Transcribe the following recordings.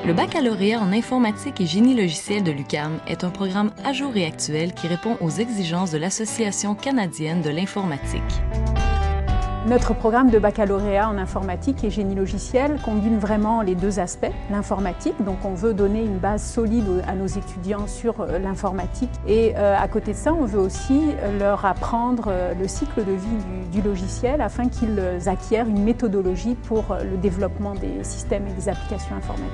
Le baccalauréat en informatique et génie logiciel de l'UQAM est un programme à jour et actuel qui répond aux exigences de l'Association canadienne de l'informatique. Notre programme de baccalauréat en informatique et génie logiciel combine vraiment les deux aspects, l'informatique, donc on veut donner une base solide à nos étudiants sur l'informatique et à côté de ça, on veut aussi leur apprendre le cycle de vie du logiciel afin qu'ils acquièrent une méthodologie pour le développement des systèmes et des applications informatiques.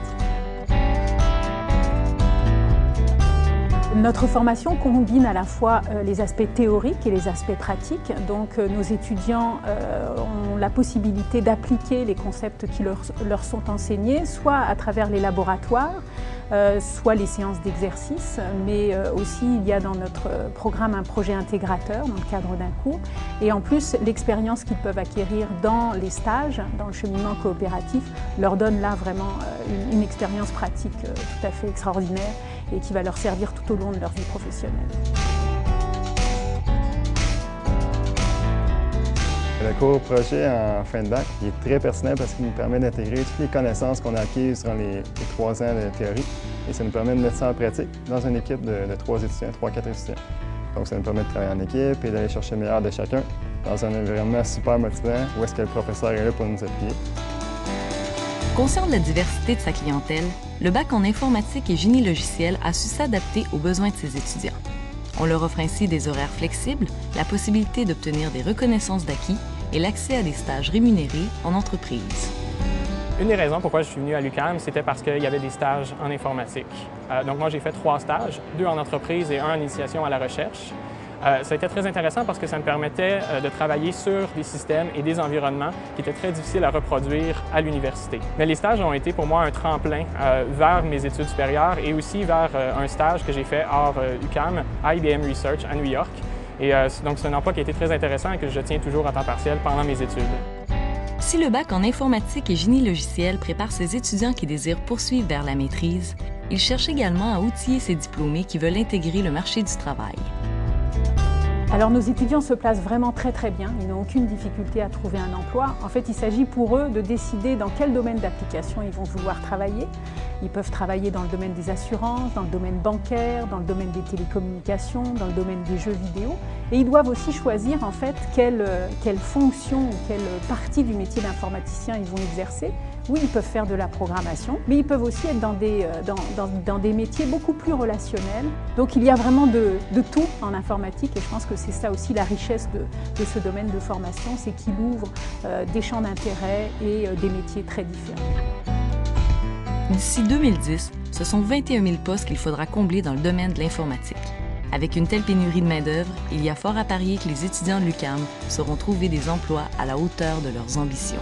Notre formation combine à la fois les aspects théoriques et les aspects pratiques. Donc nos étudiants ont la possibilité d'appliquer les concepts qui leur sont enseignés, soit à travers les laboratoires, soit les séances d'exercice, mais aussi il y a dans notre programme un projet intégrateur dans le cadre d'un cours. Et en plus, l'expérience qu'ils peuvent acquérir dans les stages, dans le cheminement coopératif, leur donne là vraiment une expérience pratique tout à fait extraordinaire et qui va leur servir tout au long de leur vie professionnelle. Le cours projet en fin de bac il est très pertinent parce qu'il nous permet d'intégrer toutes les connaissances qu'on a acquises durant les 3 ans de théorie et ça nous permet de mettre ça en pratique dans une équipe de 3 étudiants, 3-4 étudiants. Donc ça nous permet de travailler en équipe et d'aller chercher le meilleur de chacun dans un environnement super motivant où est-ce que le professeur est là pour nous appuyer. Conscient de la diversité de sa clientèle, le bac en informatique et génie logiciel a su s'adapter aux besoins de ses étudiants. On leur offre ainsi des horaires flexibles, la possibilité d'obtenir des reconnaissances d'acquis et l'accès à des stages rémunérés en entreprise. Une des raisons pourquoi je suis venu à l'UQAM, c'était parce qu'il y avait des stages en informatique. Donc moi, j'ai fait 3 stages, 2 en entreprise et 1 en initiation à la recherche. Ça a été très intéressant parce que ça me permettait de travailler sur des systèmes et des environnements qui étaient très difficiles à reproduire à l'université. Mais les stages ont été pour moi un tremplin vers mes études supérieures et aussi vers un stage que j'ai fait hors UQAM, à IBM Research à New York. Et donc c'est un emploi qui a été très intéressant et que je tiens toujours à temps partiel pendant mes études. Si le bac en informatique et génie logiciel prépare ses étudiants qui désirent poursuivre vers la maîtrise, il cherche également à outiller ses diplômés qui veulent intégrer le marché du travail. Alors nos étudiants se placent vraiment très bien, ils n'ont aucune difficulté à trouver un emploi. En fait, il s'agit pour eux de décider dans quel domaine d'application ils vont vouloir travailler. Ils peuvent travailler dans le domaine des assurances, dans le domaine bancaire, dans le domaine des télécommunications, dans le domaine des jeux vidéo. Et ils doivent aussi choisir en fait quelle fonction ou quelle partie du métier d'informaticien ils vont exercer. Oui, ils peuvent faire de la programmation, mais ils peuvent aussi être dans des métiers beaucoup plus relationnels. Donc il y a vraiment de tout en informatique et je pense que c'est ça aussi la richesse de ce domaine de formation, c'est qu'il ouvre des champs d'intérêt et des métiers très différents. D'ici 2010, ce sont 21 000 postes qu'il faudra combler dans le domaine de l'informatique. Avec une telle pénurie de main-d'œuvre, il y a fort à parier que les étudiants de l'UQAM sauront trouver des emplois à la hauteur de leurs ambitions.